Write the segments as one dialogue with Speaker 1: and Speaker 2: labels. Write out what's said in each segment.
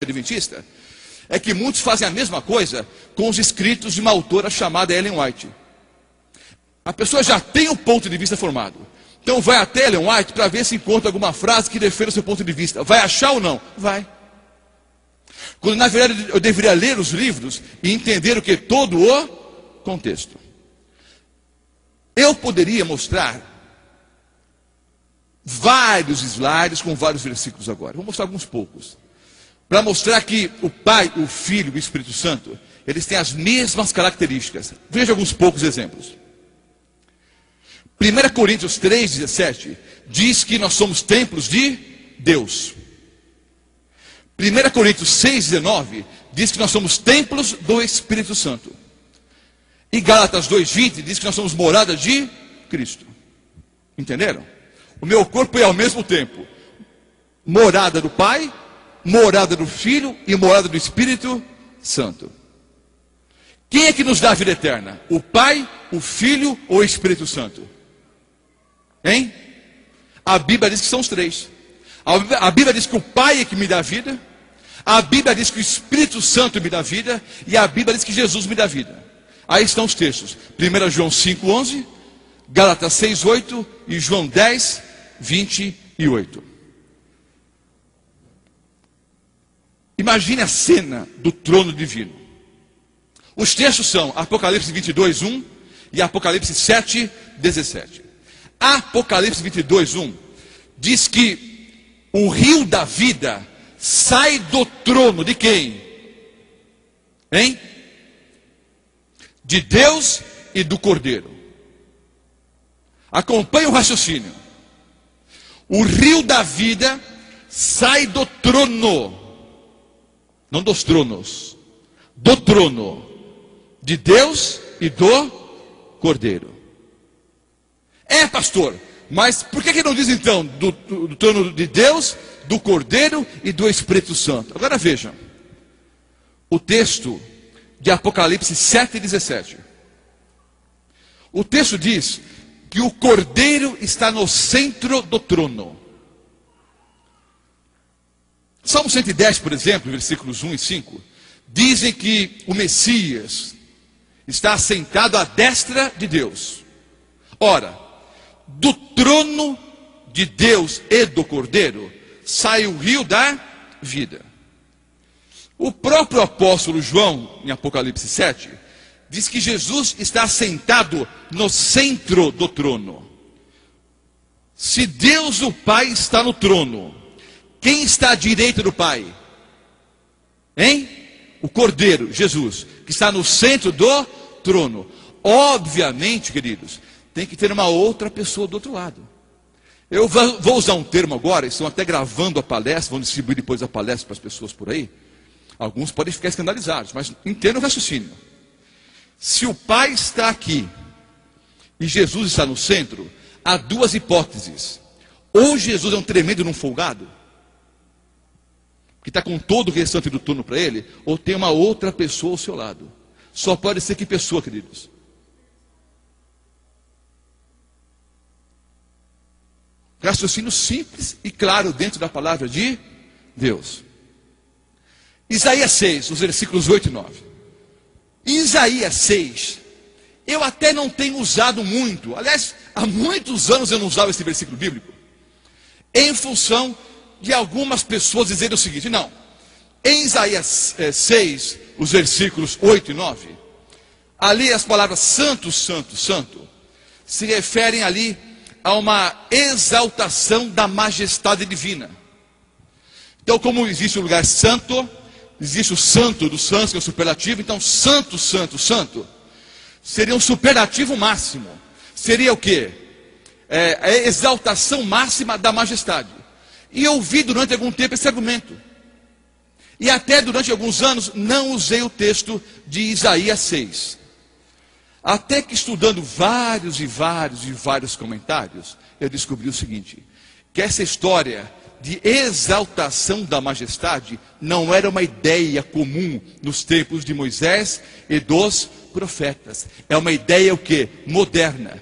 Speaker 1: adventista é que muitos fazem a mesma coisa com os escritos de uma autora chamada Ellen White. A pessoa já tem um ponto de vista formado. Então vai até Ellen White para ver se encontra alguma frase que defenda o seu ponto de vista. Vai achar ou não? Vai. Quando na verdade eu deveria ler os livros e entender o que? Todo o contexto. Eu poderia mostrar vários slides com vários versículos agora. Vou mostrar alguns poucos. Para mostrar que o Pai, o Filho e o Espírito Santo, eles têm as mesmas características. Veja alguns poucos exemplos. 1 Coríntios 3,17 diz que nós somos templos de Deus. 1 Coríntios 6,19 diz que nós somos templos do Espírito Santo. E Gálatas 2,20 diz que nós somos morada de Cristo. Entenderam? O meu corpo é ao mesmo tempo morada do Pai, morada do Filho e morada do Espírito Santo. Quem é que nos dá a vida eterna? O Pai, o Filho ou o Espírito Santo? Hein? A Bíblia diz que são os três. A Bíblia diz que o Pai é que me dá a vida. A Bíblia diz que o Espírito Santo me dá a vida. E a Bíblia diz que Jesus me dá a vida. Aí estão os textos. 1 João 5,11, Gálatas 6,8 e João 10, 28. Imagine a cena do trono divino. Os textos são Apocalipse 22:1 e Apocalipse 7:17. Apocalipse 22:1 diz que o rio da vida sai do trono de quem? Hein? De Deus e do Cordeiro. Acompanhe o raciocínio. O rio da vida sai do trono, não dos tronos, do trono de Deus e do Cordeiro. É, pastor, mas por que não diz então do trono de Deus, do Cordeiro e do Espírito Santo? Agora vejam, o texto de Apocalipse 7:17. O texto diz que o Cordeiro está no centro do trono. Salmo 110, por exemplo, versículos 1 e 5, dizem que o Messias está assentado à destra de Deus. Ora, do trono de Deus e do Cordeiro sai o rio da vida. O próprio apóstolo João, em Apocalipse 7, diz que Jesus está assentado no centro do trono. Se Deus o Pai está no trono, quem está à direita do Pai? Hein? O Cordeiro, Jesus, que está no centro do trono. Obviamente, queridos, tem que ter uma outra pessoa do outro lado. Eu vou usar um termo agora, estão até gravando a palestra, vão distribuir depois a palestra para as pessoas por aí. Alguns podem ficar escandalizados, mas entenda o raciocínio. Se o Pai está aqui e Jesus está no centro, há duas hipóteses. Ou Jesus é um tremendo num folgado, que está com todo o restante do turno para ele, ou tem uma outra pessoa ao seu lado. Só pode ser que pessoa, queridos? Raciocínio simples e claro dentro da palavra de Deus. Isaías 6, os versículos 8 e 9. Isaías 6, eu até não tenho usado muito. Aliás, há muitos anos eu não usava esse versículo bíblico. Em função de algumas pessoas dizerem o seguinte: não, em Isaías 6, os versículos 8 e 9, ali as palavras santo, santo, santo, se referem ali a uma exaltação da majestade divina. Então, como existe o lugar santo, existe o santo dos santos, que é o superlativo. Então, santo, santo, santo seria um superlativo máximo. Seria o quê? A exaltação máxima da majestade. E eu ouvi durante algum tempo esse argumento. E até durante alguns anos não usei o texto de Isaías 6. Até que estudando vários comentários, eu descobri o seguinte: que essa história de exaltação da majestade não era uma ideia comum nos tempos de Moisés e dos profetas. É uma ideia o quê? Moderna.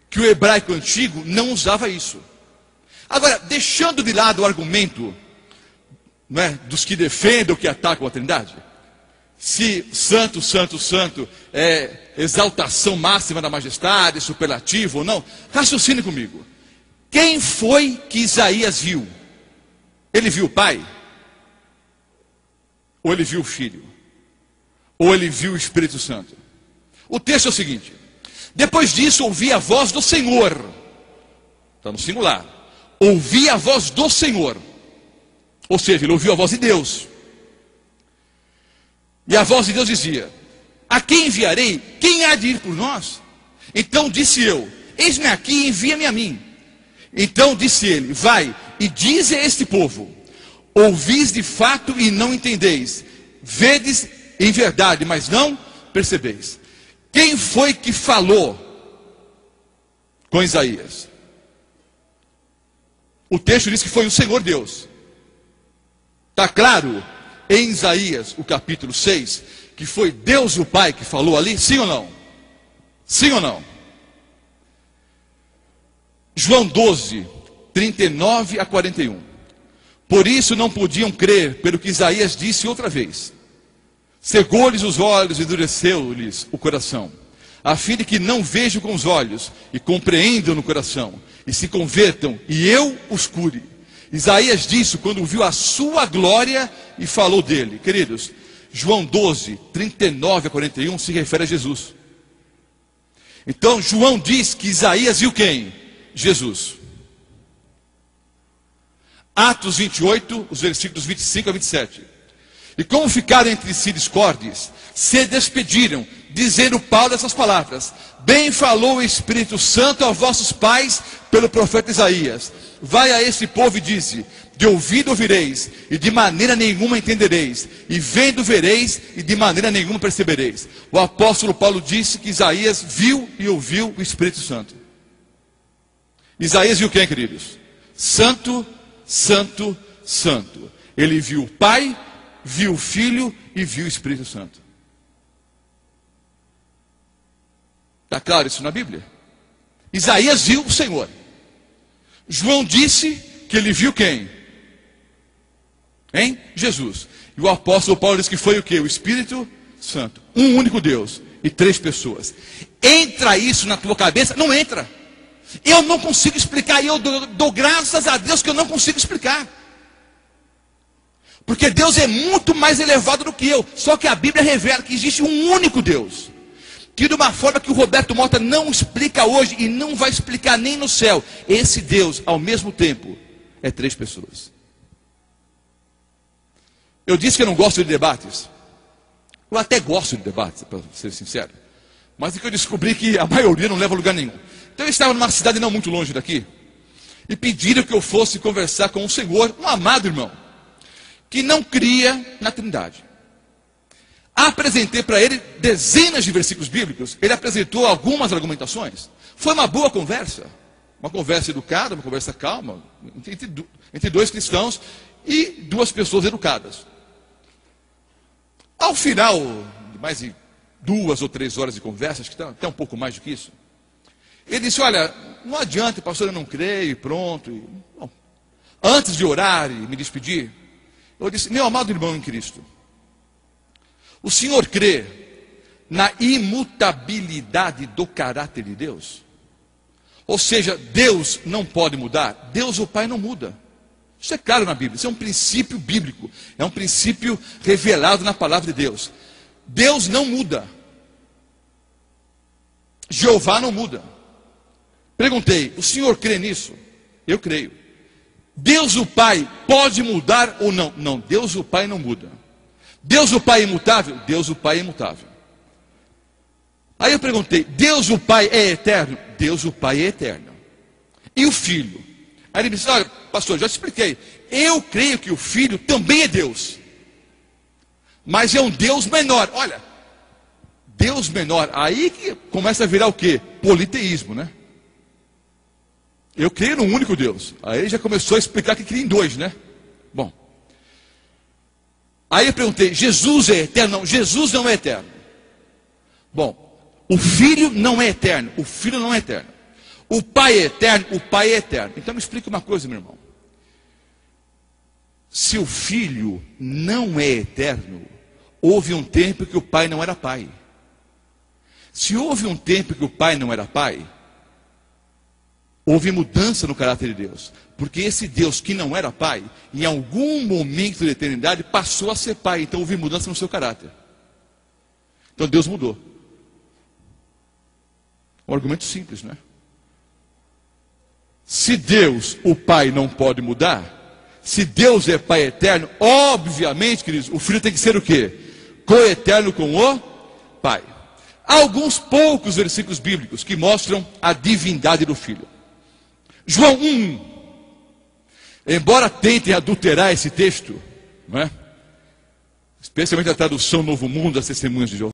Speaker 1: Que o hebraico antigo não usava isso. Agora, deixando de lado o argumento não é, dos que defendem ou que atacam a Trindade? Se santo, santo, santo é exaltação máxima da majestade, superlativo ou não, raciocine comigo. Quem foi que Isaías viu? Ele viu o Pai? Ou ele viu o Filho? Ou ele viu o Espírito Santo? O texto é o seguinte: depois disso ouvi a voz do Senhor. Está no singular. Ouvi a voz do Senhor. Ou seja, ele ouviu a voz de Deus. E a voz de Deus dizia: a quem enviarei? Quem há de ir por nós? Então disse eu: eis-me aqui, envia-me a mim. Então disse ele: vai e dize a este povo: ouvis de fato e não entendeis, vedes em verdade, mas não percebeis. Quem foi que falou com Isaías? O texto diz que foi o Senhor Deus. Está claro em Isaías, o capítulo 6, que foi Deus o Pai que falou ali? Sim ou não? Sim ou não? João 12, 39 a 41. Por isso não podiam crer pelo que Isaías disse outra vez. Cegou-lhes os olhos e endureceu-lhes o coração, a fim de que não vejam com os olhos e compreendam no coração, e se convertam, e eu os cure. Isaías disse quando viu a sua glória e falou dele. Queridos, João 12, 39 a 41 se refere a Jesus. Então João diz que Isaías viu quem? Jesus. Atos 28, os versículos 25 a 27. E como ficaram entre si discordes, se despediram, dizendo Paulo essas palavras: bem falou o Espírito Santo aos vossos pais pelo profeta Isaías. Vai a esse povo e dize: de ouvido ouvireis, e de maneira nenhuma entendereis, e vendo vereis, e de maneira nenhuma percebereis. O apóstolo Paulo disse que Isaías viu e ouviu o Espírito Santo. Isaías viu quem, queridos? Santo, santo, santo. Ele viu o Pai, viu o Filho e viu o Espírito Santo. Está claro isso na Bíblia? Isaías viu o Senhor. João disse que ele viu quem? Hein? Jesus. E o apóstolo Paulo disse que foi o quê? O Espírito Santo. Um único Deus e três pessoas. Entra isso na tua cabeça? Não entra. Eu não consigo explicar. E eu dou graças a Deus que eu não consigo explicar. Porque Deus é muito mais elevado do que eu. Só que a Bíblia revela que existe um único Deus, que de uma forma que o Roberto Mota não explica hoje e não vai explicar nem no céu. Esse Deus, ao mesmo tempo, é três pessoas. Eu disse que eu não gosto de debates. Eu até gosto de debates, para ser sincero. Mas é que eu descobri que a maioria não leva a lugar nenhum. Então eu estava numa cidade não muito longe daqui, e pediram que eu fosse conversar com um senhor, um amado irmão, que não cria na Trindade. Apresentei para ele dezenas de versículos bíblicos. Ele apresentou algumas argumentações. Foi uma boa conversa. Uma conversa educada, uma conversa calma, entre dois cristãos e duas pessoas educadas. Ao final de mais de 2 ou 3 horas de conversa, acho que até um pouco mais do que isso, ele disse: olha, não adianta, pastor, eu não creio, e pronto. Bom, antes de orar e me despedir, eu disse: meu amado irmão em Cristo, o senhor crê na imutabilidade do caráter de Deus? Ou seja, Deus não pode mudar. Deus o Pai não muda. Isso é claro na Bíblia. Isso é um princípio bíblico. É um princípio revelado na palavra de Deus. Deus não muda. Jeová não muda. Perguntei: o senhor crê nisso? Eu creio. Deus o Pai pode mudar ou não? Não, Deus o Pai não muda. Deus o Pai é imutável? Deus o Pai é imutável. Aí eu perguntei: Deus o Pai é eterno? Deus o Pai é eterno. E o Filho? Aí ele me disse: olha, pastor, já te expliquei. Eu creio que o Filho também é Deus, mas é um Deus menor. Olha, Deus menor, aí que começa a virar o quê? Politeísmo, né? Eu creio num único Deus. Aí ele já começou a explicar que cria em dois, né? Bom, aí eu perguntei: Jesus é eterno? Não, Jesus não é eterno. Bom, o Filho não é eterno. O Filho não é eterno. O Pai é eterno. O Pai é eterno. Então me explica uma coisa, meu irmão. Se o Filho não é eterno, houve um tempo que o Pai não era Pai. Se houve um tempo que o Pai não era Pai, houve mudança no caráter de Deus. Porque esse Deus que não era Pai, em algum momento da eternidade, passou a ser Pai. Então houve mudança no seu caráter. Então Deus mudou. Um argumento simples, não é? Se Deus, o Pai, não pode mudar, se Deus é Pai eterno, obviamente, queridos, o Filho tem que ser o quê? Coeterno com o Pai. Há alguns poucos versículos bíblicos que mostram a divindade do Filho. João 1, embora tentem adulterar esse texto, não é? Especialmente a tradução Novo Mundo, das Testemunhas de Jeová,